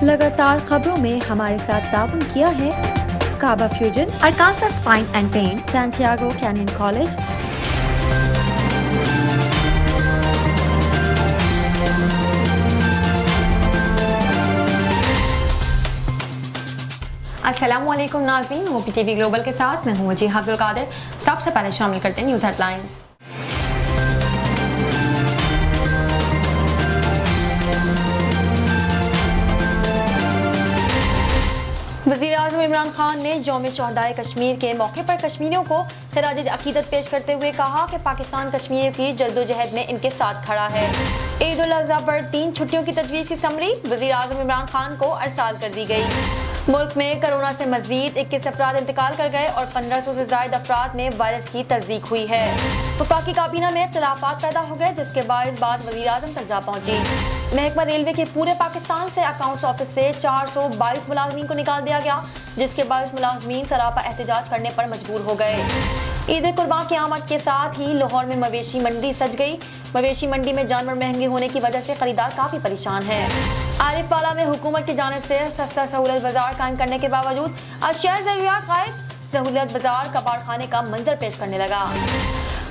लगातार खबरों में हमारे साथ ताउन किया है काबा fusion, Arkansas Spine and Pain, Santiago Canyon College, अस्सलामुअलैकुम नाज़रीन, ओपी टीवी ग्लोबल के साथ मैं हूँ जी अब्दुल कादिर। सबसे पहले शामिल करते हैं न्यूज़ हेडलाइंस। वज़ीर-ए-आज़म इमरान खान ने यौम शहदाए कश्मीर के मौके पर कश्मीरियों को खिराज अकीदत पेश करते हुए कहा कि पाकिस्तान कश्मीरियों की जद्दोजहद में इनके साथ खड़ा है। ईद उल अज़हा पर 3 छुट्टियों की तजवीज़ की समरी वज़ीर-ए-आज़म इमरान खान को अरसाल कर दी गई। मुल्क में कोरोना से मजीद 21 अफराद इंतकाल कर गए और 1500 से ज्यादा अफराद में वायरस की तस्दीक हुई है। वफाकी काबीना में इख्तिलाफात पैदा हो गए, जिसके बात वज़ीर-ए-आज़म तक जा पहुंची। महकमा रेलवे के पूरे पाकिस्तान से अकाउंट्स ऑफिस से 422 मुलाजमीन को निकाल दिया गया, जिसके बाद मुलाजमीन सरापा एहतजाज करने पर मजबूर हो गए। ईद कुर्बान की आमद के साथ ही लाहौर में मवेशी मंडी सज गई। मवेशी मंडी में जानवर महंगे होने की वजह से खरीदार काफी परेशान है। आरिफवाला में हुकूमत की जानिब से सस्ता सहूलत बाजार कायम करने के बावजूद अशिया ज़रूरियात गायब, सहूलत बाजार कबाड़ खाने का मंजर पेश करने लगा।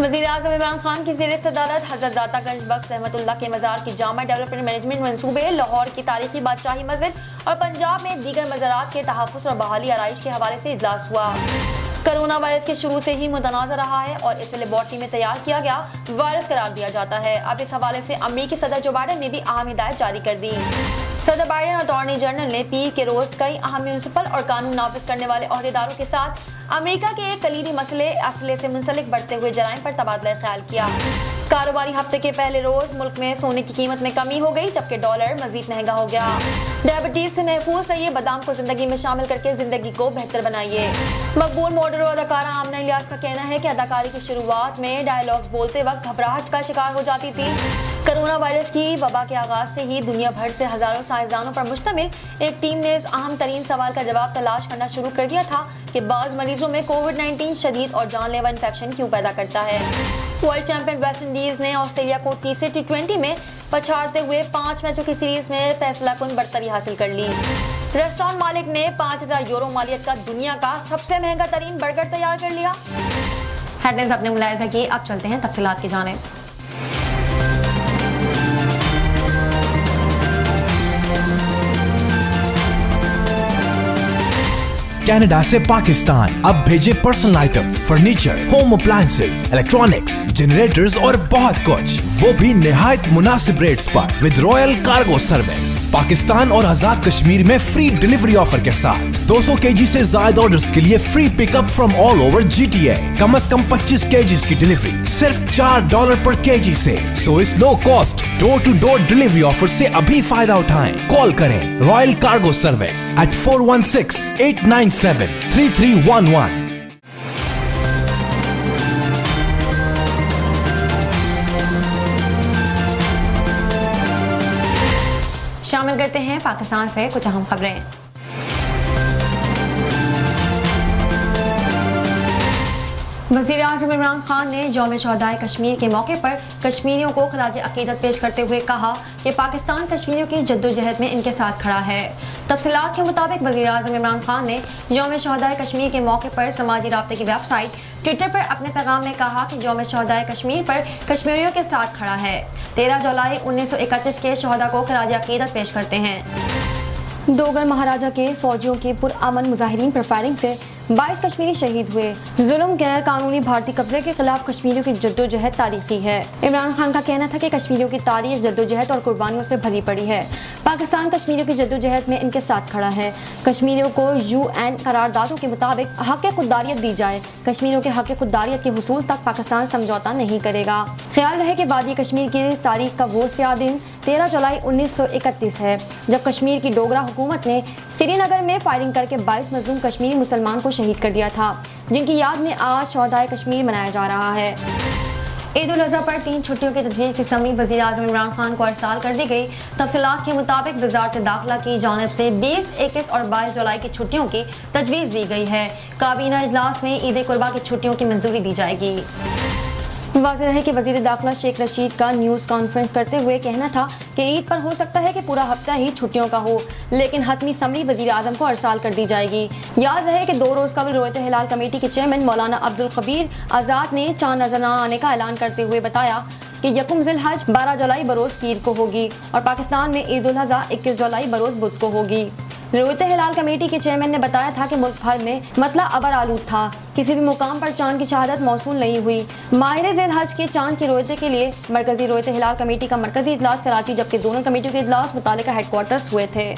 वज़ीर-ए-आज़म इमरान खान की ज़ेर सदारत हज़रतदातागंज बख्श रहमतुल्लाह के मज़ार की जामा डेवलपमेंट मैनेजमेंट मंसूबे, लाहौर की तारीखी बादशाही मस्जिद और पंजाब में दीगर मज़ारात के तहफ़्फ़ुज़ और बहाली आराइश के हवाले से इजलास हुआ। कोरोना वायरस के शुरू से ही मुतनाज़ रहा है और इसे लेबॉर्ट्री में तैयार किया गया वायरस करार दिया जाता है। अब इस हवाले से अमेरिकी सदर जो बाइडेन ने भी अहम हिदायत जारी कर दी। सदर बाइडेन और अटॉर्नी जनरल ने पीर के रोज कई अहम म्यूनिसिपल और कानून नाफिज करने वाले अहदेदारों के साथ अमेरिका के एक कलीदी मसले असले से मुंसलिक बढ़ते हुए जराइम पर तबादला ख्याल किया। कारोबारी हफ्ते के पहले रोज मुल्क में सोने की कीमत में कमी हो गई, जबकि डॉलर मजीद महंगा हो गया। डायबिटीज से महफूज रहिए, बादाम को जिंदगी में शामिल करके जिंदगी को बेहतर बनाइए। मकबूल मॉडल और अदाकारा आमना इलियास का कहना है कि अदाकारी की शुरुआत में डायलॉग्स बोलते वक्त घबराहट का शिकार हो जाती थी। कोरोना वायरस की वबा के आगाज से ही दुनिया भर से हजारों साइंसदानों पर मुश्तमिल एक टीम ने इस अहम तरीन सवाल का जवाब तलाश करना शुरू कर दिया था कि बाज़ मरीजों में कोविड-19 शदीद और जानलेवा इन्फेक्शन क्यों पैदा करता है। वर्ल्ड चैंपियन वेस्ट इंडीज ने ऑस्ट्रेलिया को तीसरे T20 में पछाड़ते हुए 5 मैचों की सीरीज में फैसलाकुन बढ़तरी हासिल कर ली। रेस्टोरेंट मालिक ने 5000 यूरो मालियत का दुनिया का सबसे महंगा तरीन बर्गर तैयार कर लिया। हेडलाइंस आपने मुलाहिजा की, अब चलते हैं तफसीलात की जानिब। कनाडा से पाकिस्तान अब भेजे personal items, furniture, home appliances, electronics, generators और बहुत कुछ, वो भी निहायत मुनासिब रेट्स पर with royal cargo service. Pakistan और आजाद कश्मीर में फ्री डिलीवरी ऑफर के साथ 200 केजी से ज्यादा ऑर्डर्स के लिए free pickup from all over GTA। कम से कम 25 केजी की डिलीवरी सिर्फ $4 पर केजी से। सो इस low cost door to door delivery offer से अभी फायदा उठाएं। कॉल करें रॉयल कार्गो सर्विस at 416-897-3311। शामिल करते हैं पाकिस्तान से कुछ अहम खबरें। वज़ीर-ए-आज़म इमरान खान ने यौम शहदाए कश्मीर के मौके पर कश्मीरियों को खिराज अकीदत पेश करते हुए कहा कि पाकिस्तान कश्मीरियों की जद्दोजहद में इनके साथ खड़ा है। तफसीलात के मुताबिक वज़ीर-ए-आज़म इमरान खान ने यौम शहदाए कश्मीर के मौके पर समाजी राब्ते की वेबसाइट ट्विटर पर अपने पैगाम में कहा कि यौम शहदाए कश्मीर पर कश्मीरियों के साथ खड़ा है। 13 जुलाई 1931 के शहदा को खिराज अकीदत पेश करते हैं। डोगर महाराजा के फौजियों के पुरअमन मुजाहिरीन पर फायरिंग से 22 कश्मीरी शहीद हुए। जुल्म, गैर कानूनी भारतीय कब्जे के खिलाफ कश्मीरियों की जद्दोजहद तारीखी है। इमरान खान का कहना था कि कश्मीरियों की तारीख जद्दोजहद और कुर्बानियों से भरी पड़ी है। पाकिस्तान कश्मीरियों की जद्दोजहद में इनके साथ खड़ा है। कश्मीरियों को UN करारदादों के मुताबिक हक खुददारियत दी जाए। कश्मीरियों के हक खुददारियत के हुसूल तक पाकिस्तान समझौता नहीं करेगा। ख्याल रहे कि वादी कश्मीर की तारीख का वो स्याह दिन 13 जुलाई 1931 है, जब कश्मीर की डोगरा हुकूमत ने श्रीनगर में फायरिंग करके 22 मजलूम कश्मीरी मुसलमान को शहीद कर दिया था, जिनकी याद में आज शहदाए कश्मीर मनाया जा रहा है। ईद उल अज़हा पर 3 छुट्टियों की तजवीज़ की समरी वज़ीर-ए-आज़म इमरान खान को अरसाल कर दी गई। तफसीलात के मुताबिक वज़ारत दाखिला की जानिब से 20, 21 और 22 जुलाई की छुट्टियों की तजवीज़ दी गई है। काबीना इजलास में ईद कुर्बा की छुट्टियों की मंजूरी दी जाएगी। वाज़ेह है कि वज़ीर दाखिला शेख रशीद का न्यूज़ कॉन्फ्रेंस करते हुए कहना था कि ईद पर हो सकता है कि पूरा हफ्ता ही छुट्टियों का हो, लेकिन हतमी समरी वज़ीर आज़म को अरसाल कर दी जाएगी। याद रहे कि 2 रोज़ कबल रोयत हिलाल कमेटी के चेयरमैन मौलाना अब्दुल कबीर आज़ाद ने चांद नजर न आने का ऐलान करते हुए बताया कि यकुम ज़िलहज 12 जुलाई बरोज़ पीर को होगी और पाकिस्तान में ईद उल अज़हा 21 जुलाई बरोज़ बुध को होगी। रोयत हिलाल कमेटी के चेयरमैन ने बताया था कि मुल्क भर में मतला अबर आलूद था, किसी भी मुकाम पर चांद की शहादत मौसूल नहीं हुई। माहिर ज़िलहज के चांद की रोयत के लिए मरकजी रोयत हिलाल कमेटी का मरकजी इजलास कराची, जबकि दोनों कमेटियों के इजलास मुतालिका हेडक्वार्टर्स हुए थे।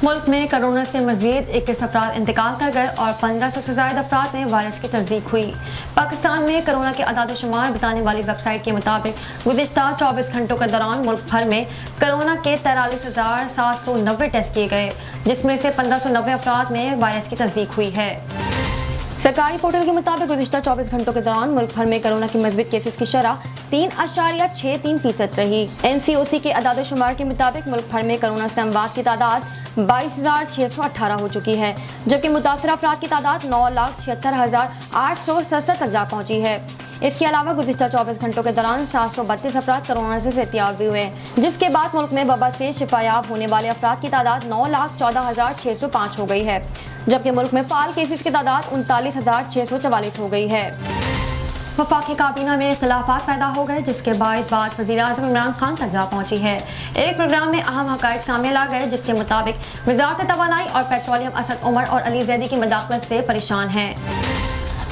मुल्क में कोरोना से मजीद 21 अफराद इंतकाल कर गए और 1500 से ज़ायद अफराद में वायरस की तस्दीक हुई। पाकिस्तान में कोरोना के अदाद शुमार बताने वाली वेबसाइट के मुताबिक गुज़िश्ता 24 घंटों के दौरान मुल्क भर में कोरोना के 43,790 टेस्ट किए गए, जिसमें से 1590 अफराद में वायरस की तस्दीक हुई है। सरकारी पोर्टल के मुताबिक गुज़िश्ता 24 घंटों के दौरान मुल्क भर में कोरोना की मज़बूत केसेस की शरह 3.63% रही। NCOC के अदाद शुमार के मुताबिक मुल्क भर में कोरोना से अमवात की तादाद 22,618 हो चुकी है, जबकि मुतासर अफराद की तादाद 9,76,867 तक जा पहुँची है। इसके अलावा गुज़िश्ता 24 घंटों के दौरान 732 अफराद कोरोना से सेहतियाब भी हुए, जिसके बाद मुल्क में वबा से शिफायाब होने वाले अफराद की तादाद 9,14,605 हो गई है, जबकि मुल्क में फाल केसेस की तादाद 39,644 हो गई है। वफाकी काबीना में इख्तिलाफात पैदा हो गए, जिसके बात वज़ीर आज़म इमरान खान तक जा पहुंची है। एक प्रोग्राम में अहम हक़ाइक़ सामने ला गए, जिसके मुताबिक वज़ारत तवानाई और पेट्रोलियम असद उमर और अली ज़ैदी की मदाखलत से परेशान हैं।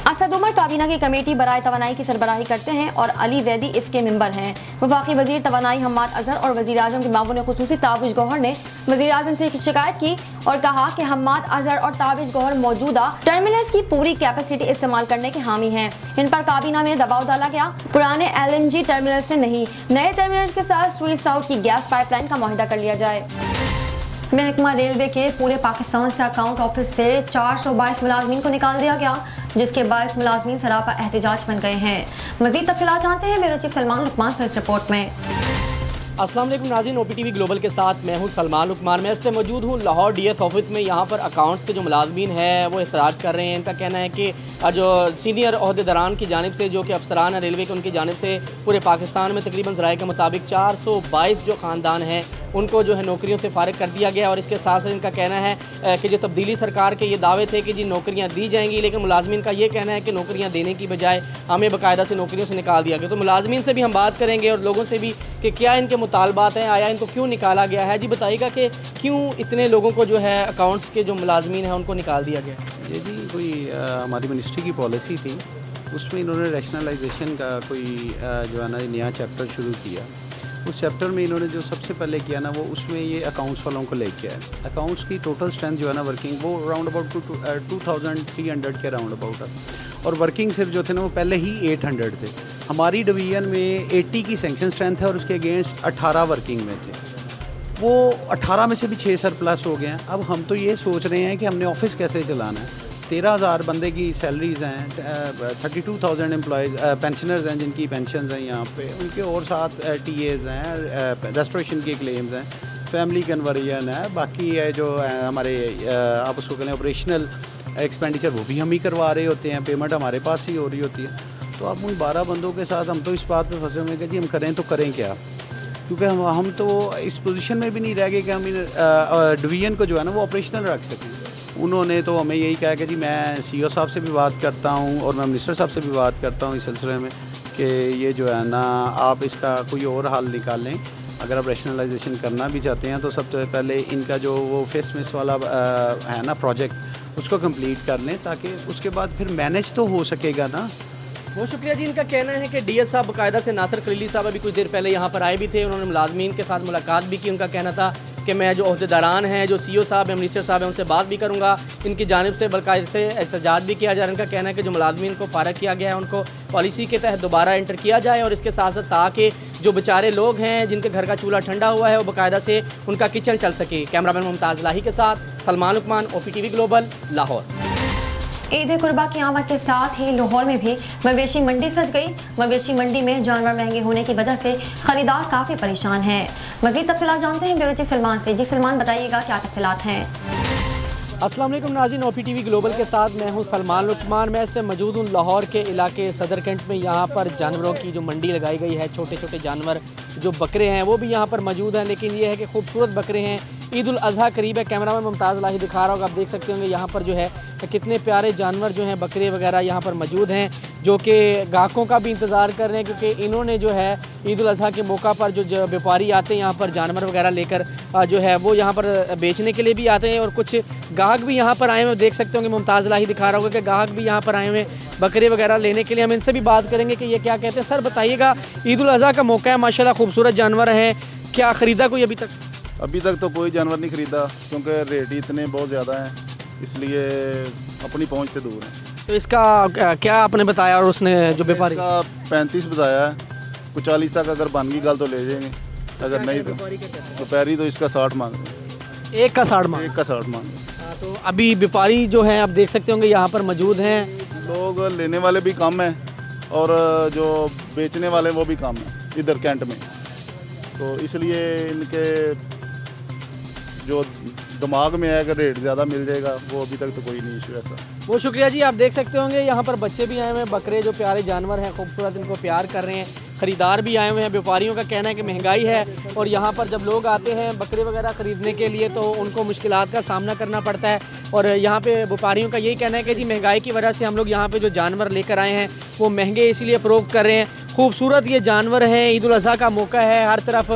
असद उमर काबीना की कमेटी बराए तवानाई की सरबराही करते हैं और अली ज़ैदी इसके मेंबर हैं। वफाकी वज़ीर तवानाई हम्माद अज़हर और वज़ीर आज़म के मामून ख़ुसूसी ताबिश गौहर ने वज़ीर आज़म से शिकायत की और कहा कि हम्माद अज़हर और ताबिश गौहर मौजूदा टर्मिनल्स की पूरी कैपेसिटी इस्तेमाल करने के हामी हैं। इन पर काबीना में दबाव डाला गया। पुराने LNG टर्मिनल से नहीं, नए टर्मिनल के साथ स्वीट साउथ की गैस पाइपलाइन का मुआहिदा कर लिया जाए। महकमा रेलवे के पूरे पाकिस्तान से अकाउंट ऑफिस से 422 मुलाजमीन को निकाल दिया गया, जिसके 22 मुलाजमीन सरापा एहतजाज बन गए हैं। मज़ीद तफसीलात जानते हैं ब्यूरो चीफ सलमान लुकमान से इस रिपोर्ट में। अस्सलाम वालेकुम नाज़रीन, OPTV ग्लोबल के साथ मैं हूं सलमान लुकमान। मैं इस टाइम मौजूद हूं लाहौर DS ऑफिस में। यहां पर अकाउंट्स के जो मुलाजमीन हैं वो एहतजाज कर रहे हैं। इनका कहना है कि जो सीनियर अहदेदारान की जानिब से, जो कि अफसरान हैं रेलवे के, उनकी जानिब से पूरे पाकिस्तान में तकरीबन ज़राए के मुताबिक 422 जो ख़ानदान हैं उनको जो है नौकरियों से फ़ारिग कर दिया गया। और इसके साथ साथ इनका कहना है कि जो तब्दीली सरकार के ये दावे थे कि जी नौकरियां दी जाएंगी, लेकिन मुलाजमीन का ये कहना है कि नौकरियां देने की बजाय हमें बाकायदा से नौकरियों से निकाल दिया गया। तो मुलाजमीन से भी हम बात करेंगे और लोगों से भी कि क्या इनके मुतालबात हैं, आया इनको क्यों निकाला गया है। जी बताइएगा कि क्यों इतने लोगों को जो है अकाउंट्स के जो मुलाजमीन हैं उनको निकाल दिया गया। ये जी कोई हमारी मिनिस्ट्री की पॉलिसी थी, उसमें इन्होंने रैशनलाइजेशन का कोई जो है ना नया चैप्टर शुरू किया। उस चैप्टर में इन्होंने जो सबसे पहले किया ना, वो उसमें ये अकाउंट्स वालों को लेके आए। अकाउंट्स की टोटल स्ट्रेंथ जो है ना वर्किंग, वो अराउंड अबाउट 2300 के अराउंड अबाउट है, और वर्किंग सिर्फ जो थे ना वो पहले ही 800 थे। हमारी डिवीज़न में 80 की सेंक्शन स्ट्रेंथ है और उसके अगेंस्ट 18 वर्किंग में थे। वो 18 में से भी 6 सरप्लस हो गए हैं। अब हम तो ये सोच रहे हैं कि हमने ऑफिस कैसे चलाना है। 13,000 बंदे की सैलरीज़ हैं, 32,000 एम्प्लॉयज़ पेंशनर्स हैं जिनकी पेंशन हैं यहाँ पे, उनके और साथ TAs हैं, रेस्टोरेशन के क्लेम्स हैं, फैमिली कन्वर्जन है, बाकी है जो हमारे आप उसको कहें ऑपरेशनल एक्सपेंडिचर, वो भी हम ही करवा रहे होते हैं, पेमेंट हमारे पास ही हो रही होती है। तो अब उन 12 बंदों के साथ हम तो इस बात पे फंसे हुए हैं कि जी हम करें तो करें क्या, क्योंकि हम तो इस पोजीशन में भी नहीं रह गए कि हम डिवीज़न को जो है ना वो ऑपरेशनल रख सकें। उन्होंने तो हमें यही कहा कि जी मैं CEO साहब से भी बात करता हूँ और मैं मिनिस्टर साहब से भी बात करता हूँ इस सिलसिले में कि ये जो है ना आप इसका कोई और हल निकालें। अगर आप रैशनलाइजेशन करना भी चाहते हैं तो सबसे पहले इनका जो वो फेस मिस वाला है ना प्रोजेक्ट, उसको कंप्लीट कर लें, ताकि उसके बाद फिर मैनेज तो हो सकेगा ना। बहुत शुक्रिया जी। इनका कहना है कि DS साहब बाकायदा से, नासिर खलीली साहब अभी कुछ देर पहले यहाँ पर आए भी थे, उन्होंने मुलाजमीन के साथ मुलाकात भी की। उनका कहना था कि मैं जो अहदेदारान हैं, जो CEO साहब हैं, मिनिस्टर साहब हैं, उनसे बात भी करूँगा। इनकी जानिब से बाकायदा से एहतजाज भी किया जा रहा है। इनका कहना है कि जो मुलाजमीन को फारग किया गया है उनको पॉलिसी के तहत दोबारा एंटर किया जाए, और इसके साथ साथ ताकि जो बेचारे लोग हैं जिनके घर का चूल्हा ठंडा हुआ है वो बाकायदा से उनका किचन चल सके। कैमरामैन मुमताज़ लाही के साथ सलमान लुकमान, OPTV ग्लोबल, लाहौर। ईद कुर्बा की आमद के साथ ही लाहौर में भी मवेशी मंडी सज गई। मवेशी मंडी में जानवर महंगे होने की वजह से खरीदार काफ़ी परेशान हैं। मज़ीद तफसीलात जानते हैं ब्यूरो चीफ सलमान से। जी सलमान, बताइएगा क्या तफसीलात हैं। अस्सलाम वालेकुम नाज़रीन, OPTV ग्लोबल के साथ मैं हूं सलमान लुकमान। मैं इस टाइम मौजूद हूं लाहौर के इलाके सदर कैंट में। यहां पर जानवरों की जो मंडी लगाई गई है, छोटे छोटे जानवर जो बकरे हैं वो भी यहां पर मौजूद हैं, लेकिन ये है कि खूबसूरत बकरे हैं। ईद उल अज़हा करीब है, कैमरा में मुमताज़ लाही दिखा रहा होगा, आप देख सकते होंगे यहाँ पर जो है कितने प्यारे जानवर जो हैं बकरे वगैरह यहाँ पर मौजूद हैं, जो कि ग्राहकों का भी इंतज़ार कर रहे हैं, क्योंकि इन्होंने जो है ईद उल अज़हा के मौका पर जो व्यापारी आते हैं यहाँ पर जानवर वगैरह लेकर जो है वो यहाँ पर बेचने के लिए भी आते हैं, और कुछ ग्राहक भी यहाँ पर आए हुए देख सकते होंगे, मुमताज़ लाही दिखा रहा होगा कि ग्राहक भी यहाँ पर आए हुए बकरे वगैरह लेने के लिए। हम इनसे भी बात करेंगे कि ये क्या कहते हैं। सर बताइएगा, ईद उल अज़हा का मौका है, माशाल्लाह खूबसूरत जानवर हैं, क्या ख़रीदा कोई अभी तक? अभी तक तो कोई जानवर नहीं ख़रीदा, क्योंकि रेट ही इतने बहुत ज़्यादा हैं, इसलिए अपनी पहुंच से दूर है। तो इसका क्या आपने बताया और उसने जो व्यापारी? इसका 35 बताया है, कुछ 40 तक अगर बन गई गल तो ले जाएंगे, अगर नहीं तो व्यापारी तो इसका 60 मांग रहे हैं। एक का 60 मांग? एक का 60 मांग रहे हैं। तो अभी व्यापारी जो हैं आप देख सकते होंगे यहाँ पर मौजूद हैं। लोग लेने वाले भी कम हैं और जो बेचने वाले वो भी कम हैं इधर कैंट में, तो इसलिए इनके जो दिमाग में है कि रेट ज़्यादा मिल जाएगा, वो अभी तक तो कोई नहीं इशू ऐसा। बहुत शुक्रिया जी। आप देख सकते होंगे यहाँ पर बच्चे भी आए हुए हैं, बकरे जो प्यारे जानवर हैं खूबसूरत, इनको प्यार कर रहे हैं, ख़रीदार भी आए हुए हैं। व्यापारियों का कहना है कि महंगाई है, और यहाँ पर जब लोग आते हैं बकरे वगैरह ख़रीदने के लिए तो उनको मुश्किलात का सामना करना पड़ता है, और यहाँ पे व्यापारियों का यही कहना है कि जी महंगाई की वजह से हम लोग यहाँ पे जो जानवर लेकर आए हैं वो महंगे इसलिए फ़रोख्त कर रहे हैं। खूबसूरत ये जानवर हैं, ईद उल अज़हा का मौका है, हर तरफ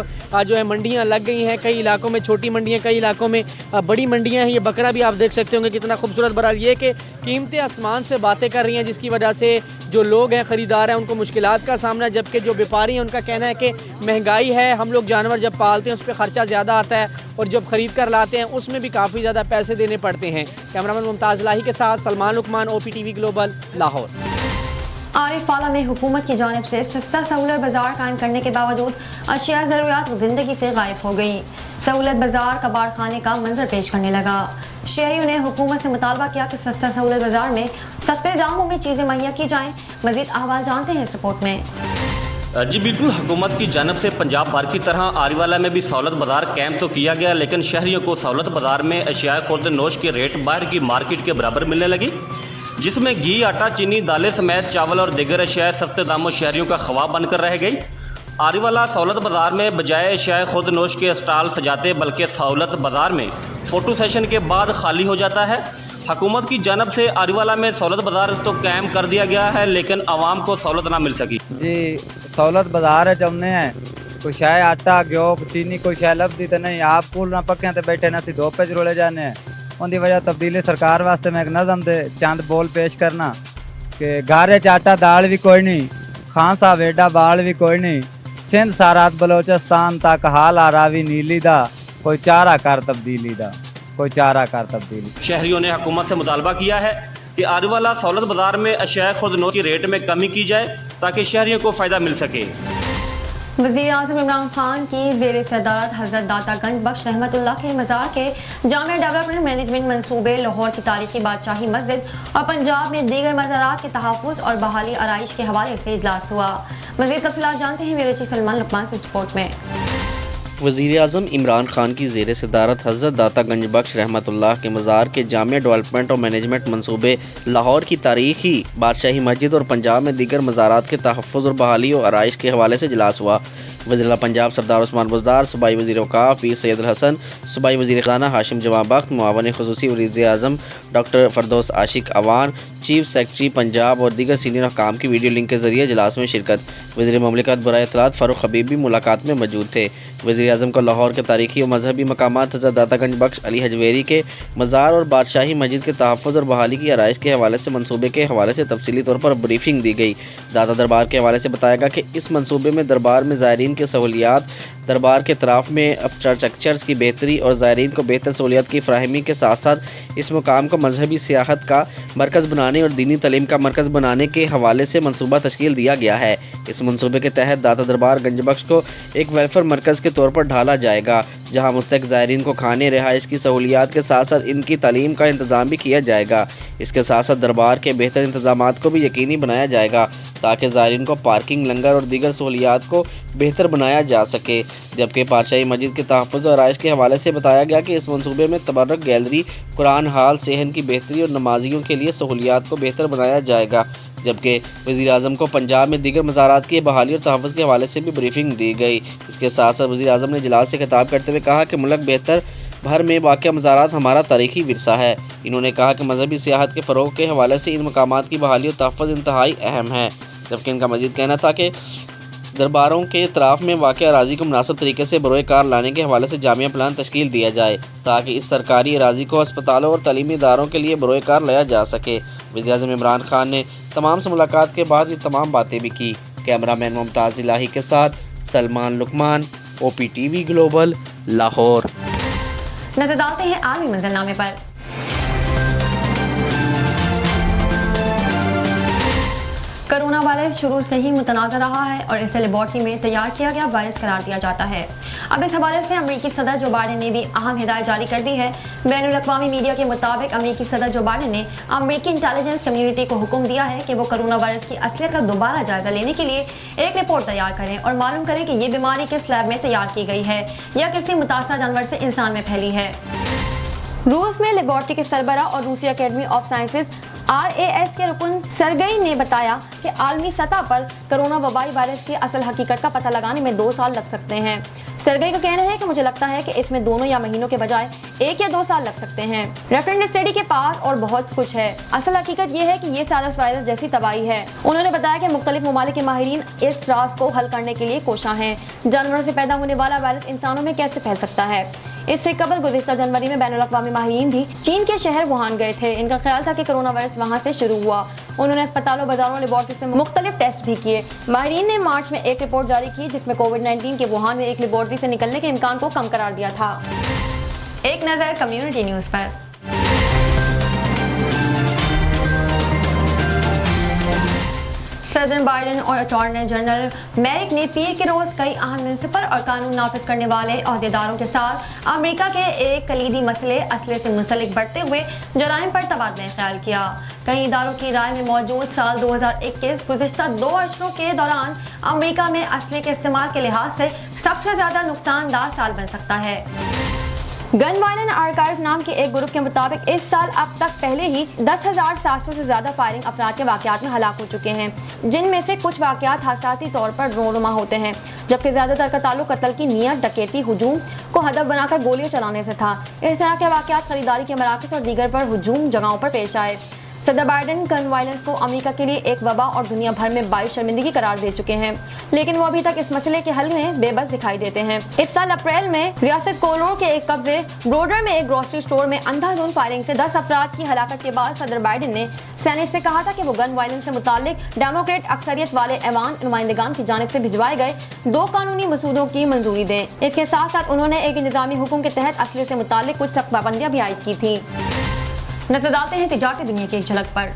जो है मंडियाँ लग गई हैं, कई इलाकों में छोटी मंडियाँ, कई इलाकों में बड़ी मंडियाँ हैं। ये बकरा भी आप देख सकते होंगे कितना खूबसूरत। बहरहाल ये कि कीमतें आसमान से बातें कर रही हैं, जिसकी वजह से जो लोग हैं ख़रीदार हैं उनको मुश्किलात का सामना, जबकि जो व्यापारी हैं उनका कहना है कि महंगाई है, हम लोग जानवर जब पालते हैं उस पर ख़र्चा ज़्यादा आता है, और जब ख़रीद कर लाते हैं उसमें भी काफ़ी ज़्यादा पैसे देने पड़ते हैं। कैमरामैन मुमताज़ लाही के साथ सलमान लुकमान, OPTV ग्लोबल, लाहौर। आरिफवाला में हुकूमत की जानिब से सस्ता सहूलत बाजार कायम करने के बावजूद अशिया ज़रूरियात ज़िंदगी से गायब हो गई। सहूलत बाजार कबाड़ खाने का मंजर पेश करने लगा। शहरियों ने हुकूमत से मुतालबा किया कि सस्ता सहूलत बाजार में सस्ते दामों में चीज़ें मुहैया की जाएँ। मज़ीद अहवाल जानते हैं इस रिपोर्ट में। जी बिल्कुल, हुकूमत की जानिब से पंजाब भर की तरह आरीवाला में भी सहूलत बाजार कैंप तो किया गया, लेकिन शहरियों को सहूलत बाजार में अशिया खुर्द नोश के रेट बाहर की मार्केट के बराबर मिलने लगी, जिसमें घी, आटा, चीनी, दालें समेत चावल और दीगर अशिया सस्ते दामों शहरियों का ख्वाब बनकर रह गई। आरीवाला सहूलत बाजार में बजाय अशिया खुर्द नोश के स्टॉल सजाते, बल्कि सहूलत बाजार में फ़ोटो सेशन के बाद खाली हो जाता है। हुकूमत की जानब से आरीवाला में सहूलत बाजार तो कायम कर दिया गया है, लेकिन आवाम को सहूलत ना मिल सकी। जी सहूलत बाजार है चमने हैं, कोई शाय आटा घ्यो चीनी कोई शाय लभदी तो नहीं, आप कूल ना पक्के तो बैठे ना सी दो पेज रोले जाने हैं। उनकी वजह तब्दीली सरकार वास्ते मैं एक नज़म दे चंद बोल पेश करना कि गारे च आटा दाल भी कोई नहीं, खान साहब एडा बाल भी कोई नहीं, सिंध सारात बलोचिस्तान तक हाल आ रावी नीली दा, कोई चारा कर तब्दीली दा, कोई चारा कर तब्दीली। शहरियों ने हुकूमत से मुतालबा किया है कि आरीवाला सहूलत बाजार में अशिया खुर्द नोश की रेट में कमी की जाए ताकि शहरियों को फ़ायदा मिल सके। वज़ीर आज़म इमरान खान की ज़ेर सदारत हज़रत दाता गंज बख्श रहमतुल्लाह के मज़ार के जामिया डेवलपमेंट मैनेजमेंट मंसूबे, लाहौर की तारीखी बादशाही मस्जिद और पंजाब में दीगर मज़ारात के तहफ़्फ़ुज़ और बहाली आराइश के हवाले से इजलास हुआ। मज़ीद तफ़सीलात जानते हैं मेरे चीज़ सलमान लुकमान से रिपोर्ट में। वज़ीर आज़म इमरान खान की ज़ेर सदारत हज़रत दाता गंज बख्श रहमतुल्लाह के मज़ार के जामिया डेवलपमेंट और मैनेजमेंट मंसूबे, लाहौर की तारीखी बादशाही मस्जिद और पंजाब में दीगर मज़ारात के तहफ़्फ़ुज़ और बहाली और आराइश के हवाले से इजलास हुआ। वज़ीर पंजाब सरदार उस्मान बुज़दार, सूबाई वज़ीर औक़ाफ़ पीर सैयद हसन, सूबाई वज़ीर ख़ज़ाना हाशिम जवां बख्त, मुआवन ख़ुसूसी वज़ीर आज़म डॉक्टर फ़रदौस आशिक अवान, चीफ सेक्रेटरी पंजाब और दीगर सीनियर हुकाम की वीडियो लिंक के ज़रिए इजलास में शिरकत। वज़ीर ममलिकत बराए इत्तलात फ़ारूक हबीब भी मुलाकात में मौजूद थे। वज़ीर आज़म को लाहौर के तारीखी और मजहबी मकामात हज़रत दाता गंज बख्श अली हजवेरी के मज़ार और बादशाही मस्जिद के तहफ़्फ़ुज़ और बहाली की आराइश के हवाले से मंसूबे के हवाले से तफसीली तौर पर ब्रीफिंग दी गई। दाता दरबार के हवाले से बताया गया कि इस मंसूबे में दरबार में ज़ायरीन के सहूलियात, दरबार के अतराफ़ में इंफ्रास्ट्रक्चर्स की बेहतरी और ज़ायरीन को बेहतर सहूलियत की फ़राहमी के साथ साथ इस मुकाम को मजहबी सियाहत का मरकज़ बनाने और दीनी तालीम का मरकज़ बनाने के हवाले से मनसूबा तश्कील दिया गया है। इस मनसूबे के तहत दाता दरबार गंज बख्श को एक वेलफेयर मरकज़ के तौर पर ढाला जाएगा, जहाँ मुस्तहिक़ ज़ायरीन को खाने, रिहाइश की सहूलियात के साथ साथ इनकी तालीम का इंतज़ाम भी किया जाएगा। इसके साथ साथ दरबार के बेहतर इंतज़ामात को भी यकीनी बनाया जाएगा ताकि ज़ायरीन को पार्किंग, लंगर और दीगर सहूलियात को बेहतर बनाया जा सके। जबकि पातशाही मस्जिद के तहफ़्फ़ुज़ और आइश के हवाले से बताया गया कि इस मनसूबे में तबर्रुक गैलरी, कुरान हाल, सेहन की बेहतरी और नमाजियों के लिए सहूलियात को बेहतर बनाया जाएगा। जबकि वज़ीर-ए-आज़म को पंजाब में दीगर मज़ारात की बहाली और तहफ़्फ़ुज़ के हवाले से भी ब्रीफिंग दी गई। इसके साथ साथ वज़ीर-ए-आज़म ने इजलास से खिताब करते हुए कहा कि मुल्क बेहतर भर में वाक़या मज़ारात हमारा तारीख़ी विरसा है। इन्होंने कहा कि मजहबी सियाहत के फ़रोग़ के हवाले से इन मकामात की बहाली और तहफ़्फ़ुज़ इंतहाई अहम है। जबकि इनका मज़ीद कहना था कि दरबारों के इतराफ़ में वाक़या अराज़ी को मुनासिब तरीके से बरोए कार लाने के हवाले से जामिया प्लान तश्कील दिया जाए ताकि इस सरकारी अराज़ी को अस्पतालों और तलीमी इदारों के लिए बरोए कार लाया जा सके। वज़ीर-ए-आज़म इमरान खान ने तमाम से मुलाकात के बाद ये तमाम बातें भी की। कैमरामैन मुमताज़ इलाही के साथ सलमान लुकमान, OPTV ग्लोबल, लाहौर। नजर डालते हैं आलमी मंजरनामे पर। कोरोना वायरस शुरू से ही मुतनाज़ रहा है और इसे लेबॉर्ट्री में तैयार किया गया वायरस करार दिया जाता है। अब इस हवाले से अमरीकी सदर जो बाइडेन ने भी अहम हिदायत जारी कर दी है। बैनुल-अक़वामी मीडिया के मुताबिक अमरीकी सदर जो बाइडेन ने अमरीकी इंटेलिजेंस कम्युनिटी को हुक्म दिया है कि वो कोरोना वायरस की असलियत का दोबारा जायजा लेने के लिए एक रिपोर्ट तैयार करें और मालूम करें कि ये बीमारी किस लैब में तैयार की गई है या किसी मुतासरा जानवर से इंसान में फैली है। रूस में लेबॉर्ट्री के सरबरा और रूसी अकेडमी ऑफ साइंसेज RAS के रुकन सरगई ने बताया कि आलमी सतह पर कोरोना वबाई वायरस की असल हकीकत का पता लगाने में 2 साल लग सकते हैं। सरगई का कहना है कि मुझे लगता है कि इसमें 2 या महीनों के बजाय 1 या 2 साल लग सकते हैं। रेफरेंस स्टडी के पास और बहुत कुछ है। असल हकीकत ये है कि ये सार्स वायरस जैसी तबाही है। उन्होंने बताया कि मुख्तलिफ ममालिक के माहिरीन इस राज को हल करने के लिए कोशा हैं। जानवरों से पैदा होने वाला वायरस इंसानों में कैसे फैल सकता है। इससे कबल गुज़िश्ता जनवरी में बैनुल-अक़वामी माहिरीन भी चीन के शहर वुहान गए थे। इनका ख्याल था कि कोरोना वायरस वहां से शुरू हुआ। उन्होंने अस्पतालों, बाजारों, लेबॉर्ट्री से मुख्तलिफ टेस्ट भी किए। माहिरीन ने मार्च में एक रिपोर्ट जारी की जिसमें कोविड-19 के वुहान में एक लेबॉर्ट्री से निकलने के इम्कान को कम करार दिया था। एक नज़र कम्युनिटी न्यूज़ पर। सदर बाइडेन और अटॉर्नी जनरल मैरिक ने पीर के रोज़ कई अहम म्यूनिसिपल और कानून नाफिज करने वाले अहदेदारों के साथ अमेरिका के एक कलीदी मसले असले से मुंसलिक बढ़ते हुए जराइम पर तबादला ख्याल किया। कई इदारों की राय में मौजूद साल 2021 गुज़िश्ता 2 अशरों के दौरान अमेरिका में असले के इस्तेमाल के लिहाज से सबसे ज़्यादा नुकसानदार साल बन सकता है। गन वायलेंस आर्काइव नाम के एक ग्रुप के मुताबिक इस साल अब तक पहले ही 10,700 से ज्यादा फायरिंग अफराद के वाकयात में हलाक हो चुके हैं, जिनमें से कुछ वाकयात हादसाती तौर पर रोनुमा होते हैं, जबकि ज्यादातर का ताल्लुक कत्ल की नियत, डकैती, हुजूम को हदफ बनाकर गोलियां चलाने से था। इस तरह के वाकयात खरीदारी के मराकज़ और दीगर पर हुजूम जगहों पर पेश आए। सदर बाइडेन गन वायलेंस को अमेरिका के लिए एक वबा और दुनिया भर में 22 शर्मिंदगी करार दे चुके हैं, लेकिन वो अभी तक इस मसले के हल में बेबस दिखाई देते हैं। इस साल अप्रैल में रियासत कोलोराडो के एक कब्जे ब्रोडर में एक ग्रोसरी स्टोर में अंधाधुंध फायरिंग से 10 अफराद की हलाकत के बाद सदर बाइडेन ने सेनेट से कहा था कि वो गन वायलेंस से मुतालिक डेमोक्रेट अक्सरियत वाले ऐवान नुमाइंदगान की जानिब से भिजवाए गए 2 कानूनी मसूदों की मंजूरी दें। इसके साथ साथ उन्होंने एक इंतजामी हुक्म के तहत असले से मुतालिक कुछ सख्त पाबंदियां भी आयद की थी। नजर डालते हैं तिजारती दुनिया की एक झलक पर।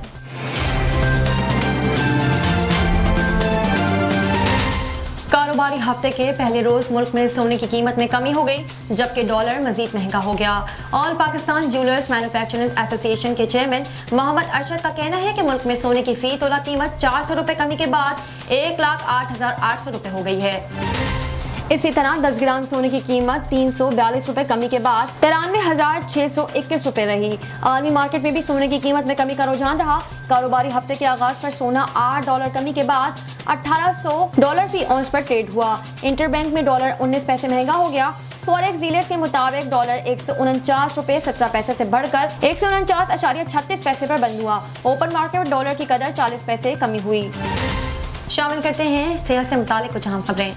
कारोबारी हफ्ते के पहले रोज मुल्क में सोने की कीमत में कमी हो गई, जबकि डॉलर मजीद महंगा हो गया। All Pakistan jewellers manufacturers association के चेयरमैन मोहम्मद अरशद का कहना है कि मुल्क में सोने की फी तोला कीमत 400 रुपए कमी के बाद 1,08,800 रुपए हो गई है। इसी तरह 10 ग्राम सोने की कीमत 342 रुपए कमी के बाद 93,621 रुपए रही। आलमी मार्केट में भी सोने की कीमत में कमी का रुझान रहा। कारोबारी हफ्ते के आगाज पर सोना $8 कमी के बाद $1,800 फी औंस पर ट्रेड हुआ। इंटरबैंक में डॉलर 19 पैसे महंगा हो गया। फॉरेक्स डीलर्स के मुताबिक डॉलर 149 रुपए 17 पैसे से बढ़कर 149.36 पैसे पर बंद हुआ। ओपन मार्केट में डॉलर की कदर 40 पैसे कमी हुई। शामिल करते हैं सेहत से मुतालिक कुछ अहम खबरें।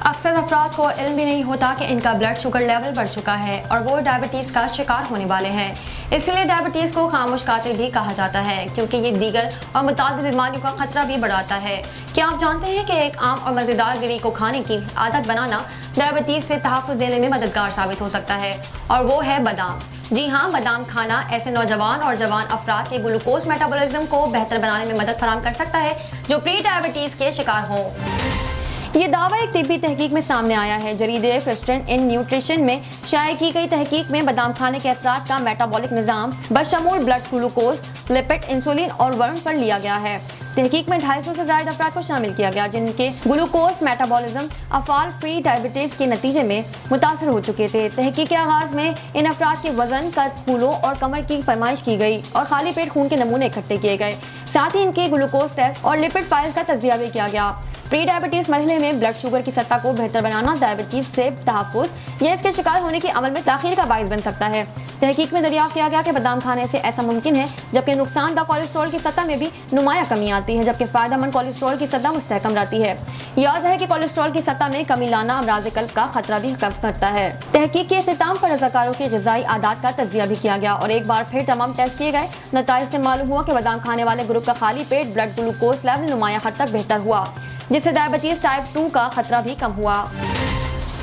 अक्सर अफराद को इल्म भी नहीं होता कि इनका ब्लड शुगर लेवल बढ़ चुका है और वो डायबिटीज़ का शिकार होने वाले हैं। इसलिए डायबिटीज़ को खामोश कातिल भी कहा जाता है, क्योंकि ये दीगर और मुतादिद बीमारियों का खतरा भी बढ़ाता है। क्या आप जानते हैं कि एक आम और मज़ेदार गिरी को खाने की आदत बनाना डायबिटीज़ से तहफ़्फ़ुज़ देने में मददगार साबित हो सकता है, और वो है बादाम। जी हाँ, बादाम खाना ऐसे नौजवान और जवान अफराद के ग्लूकोज मेटाबॉलिज्म को बेहतर बनाने में मदद फराहम कर सकता है जो प्री डायबिटीज़ के शिकार हों। ये दावा एक तिब्बी तहकीक में सामने आया है। जरीदे फ्रिस्टन इन न्यूट्रिशन में शाया की गई तहकीक में बादाम खाने के असरात का मेटाबॉलिक निज़ाम बशमूल ब्लड ग्लूकोज, लिपिड, इंसुलिन और वर्म पर लिया गया है। तहकीक में 250 से ज्यादा अफराद को शामिल किया गया जिनके ग्लूकोज मेटाबॉलिज्म अफाल प्री डायबिटीज के नतीजे में मुतासर हो चुके थे। तहकीक के आगाज में इन अफराद के वजन, कद, फूलों और कमर की पैमाइश की गई और खाली पेट खून के नमूने इकट्ठे किए गए। साथ ही इनके ग्लूकोज टेस्ट और लिपिड फाइल्स का तजिया भी किया गया। प्री डायबिटीज मरहले में ब्लड शुगर की सतह को बेहतर बनाना डायबिटीज से तहफ़्फ़ुज़ या इसके शिकार होने के अमल में ताख़ीर का बाइस बन सकता है। तहकीक में दरियाफ्त किया गया कि बादाम खाने से ऐसा मुमकिन है जबकि नुकसानदा कोलेस्ट्रॉल की सतह में भी नुमाया कमी आती है, जबकि फ़ायदेमंद कोलेस्ट्रॉल की सतह मुस्तहकम रहती है। याद है कि कोलेस्ट्रॉल की सतह में कमी लाना अमराज़ क़ल्ब का खतरा भी कम करता है। तहकीक के इख्तिताम पर रज़ाकारों की ग़िज़ाई आदात का तजिया भी किया गया और एक बार फिर तमाम टेस्ट किए गए। नताइज से मालूम हुआ कि बादाम खाने वाले ग्रुप का खाली पेट ब्लड ग्लूकोज लेवल नुमाया हद तक बेहतर हुआ, जिससे डायबिटीज टाइप 2 का खतरा भी कम हुआ।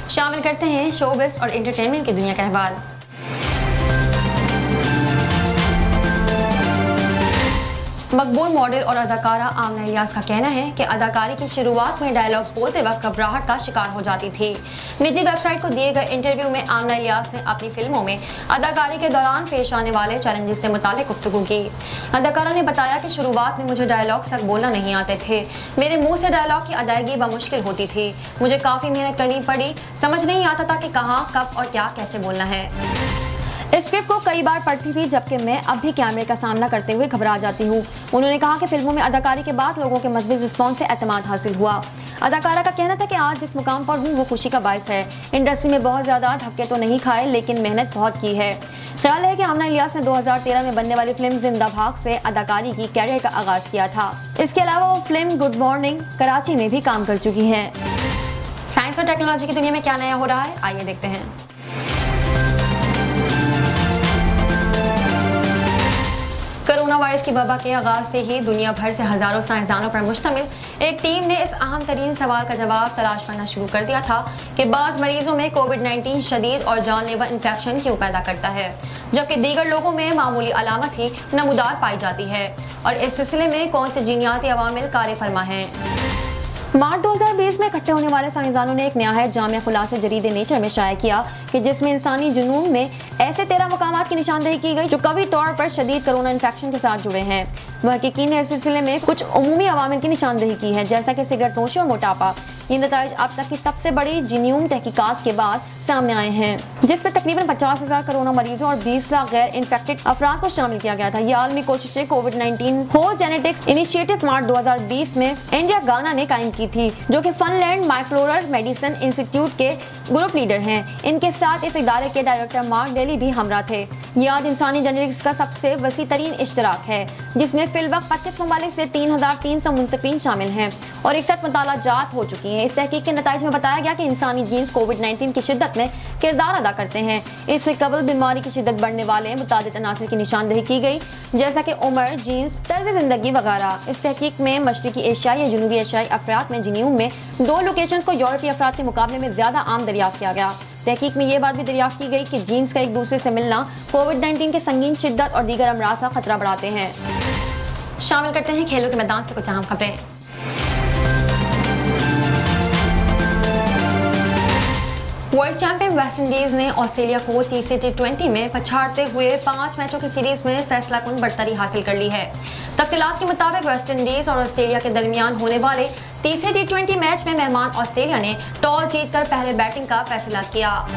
शामिल करते हैं शोबिज़ और एंटरटेनमेंट की दुनिया के अहवाल। मकबूल मॉडल और अदाकारा आमना इलियास का कहना है कि अदाकारी की शुरुआत में डायलॉग्स बोलते वक्त घबराहट का शिकार हो जाती थी। निजी वेबसाइट को दिए गए इंटरव्यू में आमना इलियास ने अपनी फिल्मों में अदाकारी के दौरान पेश आने वाले चैलेंजेस से मुताल्लिक गुफ्तगू की। अदाकारा ने बताया कि शुरुआत में मुझे डायलॉग्स तक बोलना नहीं आते थे, मेरे मुँह से डायलॉग की अदायगी बमुश्किल होती थी, मुझे काफ़ी मेहनत करनी पड़ी, समझ नहीं आता था कि कहाँ, कब और क्या कैसे बोलना है। इस स्क्रिप्ट को कई बार पढ़ती थी जबकि मैं अब भी कैमरे का सामना करते हुए घबरा जाती हूँ। उन्होंने कहा कि फिल्मों में अदाकारी के बाद लोगों के मज़बूत रिस्पॉन्स से एतमाद हासिल हुआ। अदाकारा का कहना था कि आज जिस मुकाम पर हूँ वो खुशी का बायस है। इंडस्ट्री में बहुत ज़्यादा धक्के तो नहीं खाए लेकिन मेहनत बहुत की है। ख्याल है कि आमना इलियास ने 2013 में बनने वाली फिल्म जिंदा भाग से अदाकारी की कैरियर का आगाज़ किया था। इसके अलावा वो फिल्म गुड मॉर्निंग कराची में भी काम कर चुकी हैं। साइंस और टेक्नोलॉजी की दुनिया में क्या नया हो रहा है, आइए देखते हैं। कोरोना वायरस की वबा के आगाज से ही दुनिया भर से हजारों साइंसदानों पर मुश्तमिल एक टीम ने इस अहम तरीन सवाल का जवाब तलाश करना शुरू कर दिया था कि बाज़ मरीजों में कोविड-19 शदीद और जानलेवा इन्फेक्शन क्यों पैदा करता है जबकि दीगर लोगों में मामूली अलामत ही नमूदार पाई जाती है और इस सिलसिले में कौन से जीनियाती अवामिल कार फरमा हैं। मार्च 2020 में इकट्ठे होने वाले साइंसदानों ने एक नहायत जामिया खुलासे जरीदे नेचर में शाया किया कि जिसमें इंसानी जुनून में ऐसे 13 मकामात की निशानदेही की गई जो कवी तौर पर शदीद कोरोना इन्फेक्शन के साथ जुड़े हैं। महक़ीक़ीन ने इस सिलसिले में कुछ उमूमी अवामिल की निशानदेही की है जैसा कि सिगरेट नोशी और मोटापा। ये नताइज अब तक की सबसे बड़ी जीनोम तहकीकात के बाद सामने आए हैं जिसमें तकरीबन 50,000 कोरोना मरीजों और 20 लाख गैर इन्फेक्टेड अफराद को शामिल किया गया था। ये आलमी कोशिशें कोविड-19 होल जेनेटिक्स इनिशिएटिव मार्च 2020 में इंडिया गाना ने कायम की थी जो कि फनलैंड माइक्रोरल मेडिसिन इंस्टीट्यूट के ग्रुप लीडर हैं। इनके साथ इस इदारे के डायरेक्टर मार्क डेली भी हमरा थे। ये आज इंसानी जेनेटिक्स का सबसे वसी तरीन इश्तराक है जिसमें फिलवक्त 25 ममालिक से 3,300 मुंसफीन शामिल हैं और 61 मुताला जात हो चुकी हैं। इस तहकीक के नताइज में बताया गया कि इंसानी जीन्स कोविड-19 की शिद्दत में किरदार अदा करते हैं। इससे कबल बीमारी की शिद्दत बढ़ने वाले मुतादिद अनासर की निशानदेही की गई जैसा कि उम्र, जीन्स, तर्ज जिंदगी वगैरह। इस तहकीक में मशरकी एशियाई या जनूबी एशियाई अफराद में जीनोम में 2 लोकेशन को यूरोपीय अफराद के मुकाबले में ज्यादा आम दरियाफ्त किया गया। तहकीक में ये बात भी दरियाफ्त की गई कि जीन्स का एक दूसरे से मिलना कोविड-19 के संगीन शिद्दत और दीगर अमराज का खतरा बढ़ाते हैं। शामिल करते हैं खेलों के मैदान से कुछ अहम खबरें। वर्ल्ड चैंपियन वेस्टइंडीज ने ऑस्ट्रेलिया को तीसरे T20 में पछाड़ते हुए 5 मैचों की सीरीज में फैसलाकुन बढ़तरी हासिल कर ली है। तफसीलात के मुताबिक वेस्टइंडीज और ऑस्ट्रेलिया के दरमियान होने वाले तीसरे T20 मैच में मेहमान ऑस्ट्रेलिया ने टॉस जीतकर पहले बैटिंग का फैसला किया।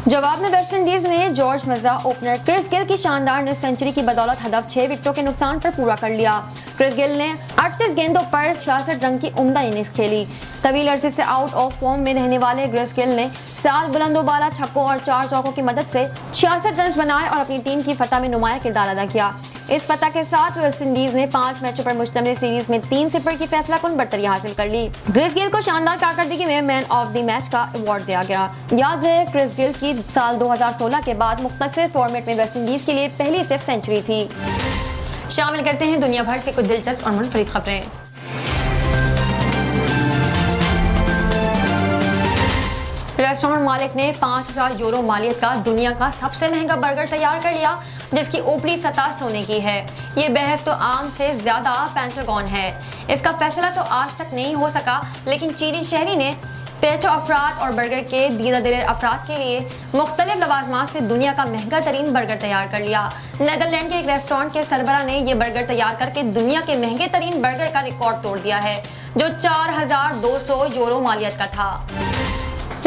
जवाब में वेस्टइंडीज ने जॉर्ज मजा ओपनर क्रिस गिल की शानदार निस्फ सेंचुरी की बदौलत हदफ 6 विकेटों के नुकसान पर पूरा कर लिया। क्रिस गिल ने 38 गेंदों पर 66 रन की उम्दा इनिंग्स खेली। तवील अरसे से आउट ऑफ फॉर्म में रहने वाले क्रिस गिल ने 7 बुलंदोबाला छक्कों और 4 चौकों की मदद से 66 रन बनाए और अपनी टीम की फतह में नुमाया किरदार अदा किया। इस फतह के साथ वेस्टइंडीज ने 5 मैचों पर मुश्तमिल सीरीज में 3-0 की फैसलाकुन बढ़तरी हासिल कर ली। क्रिस गिल को शानदार कारकर्दगी में मैन ऑफ द मैच का अवार्ड दिया गया। याद रहे क्रिस गिल की साल 2016 के बाद मुख्तलिफ फॉर्मेट में वेस्टइंडीज के लिए पहली सिर्फ सेंचुरी थी। शामिल करते हैं दुनिया भर से कुछ दिलचस्प और मुनफरिद खबरें। रेस्टोरेंट मालिक ने 5,000 यूरो मालियत का दुनिया का सबसे महंगा बर्गर तैयार कर लिया जिसकी ऊपरी सतह सोने की है। ये बहस तो आम से ज्यादा पेंटागन है। इसका फैसला तो आज तक नहीं हो सका लेकिन चीनी शहरी ने पेचो अफराद और बर्गर के दीदा दिलेर अफराद के लिए मुख्तलिफ लवाजमात से दुनिया का महंगा तरीन बर्गर तैयार कर लिया। नेदरलैंड के एक रेस्टोरेंट के सरबरा ने ये बर्गर तैयार करके दुनिया के महंगे तरीन बर्गर का रिकॉर्ड तोड़ दिया है, जो 4200 यूरो मालियत का था।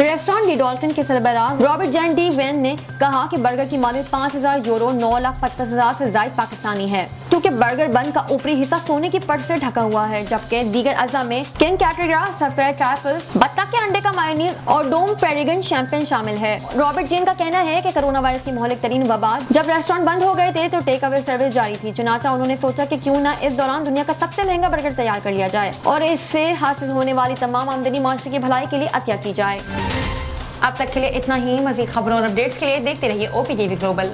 रेस्टोरेंट डी डॉल्टन के सरबरा रॉबर्ट जैन डी वेन ने कहा कि बर्गर की मालियत 5000 यूरो 9,50,000 से ज्यादा पाकिस्तानी है, क्योंकि बर्गर बन का ऊपरी हिस्सा सोने की परत से ढका हुआ है, जबकि दीगर अज़ा में किंग कैटरिया, सफेद ट्रैफल, बत्तख के अंडे का मायोनीज और डोम पेरिगन शैंपेन शामिल है। रॉबर्ट जैन का कहना है कि कोरोना वायरस की मोहलिक तरीन वबा जब रेस्टोरेंट बंद हो गए थे तो टेक अवे सर्विस जारी थी, चुनाचा उन्होंने सोचा कि क्यों ना इस दौरान दुनिया का सबसे महंगा बर्गर तैयार कर लिया जाए और इससे हासिल होने वाली तमाम आमदनी माशरे की भलाई के लिए अतिया की जाए। अब तक के लिए इतना ही। मज़ीद खबरों और अपडेट्स के लिए देखते रहिए OPTV ग्लोबल।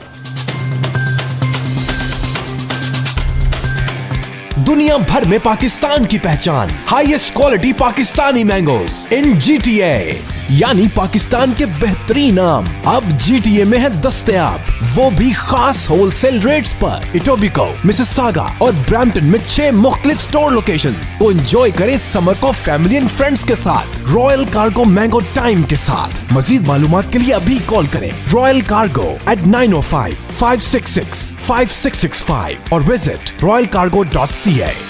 दुनिया भर में पाकिस्तान की पहचान, हाईएस्ट क्वालिटी पाकिस्तानी मैंगोज इन GTA, यानी पाकिस्तान के बेहतरीन आम अब GTA में है दस्तयाब, वो भी खास होलसेल रेट्स पर। इटोबिको, मिसिसागा और ब्रैम्पटन में 6 मुख्तलिफ स्टोर लोकेशंस। तो एंजॉय करें समर को फैमिली एंड फ्रेंड्स के साथ रॉयल कार्गो मैंगो टाइम के साथ। मजीद मालूमात के लिए अभी कॉल करें रॉयल कार्गो at 905-566-5665 और विजिट royalcargo.ca।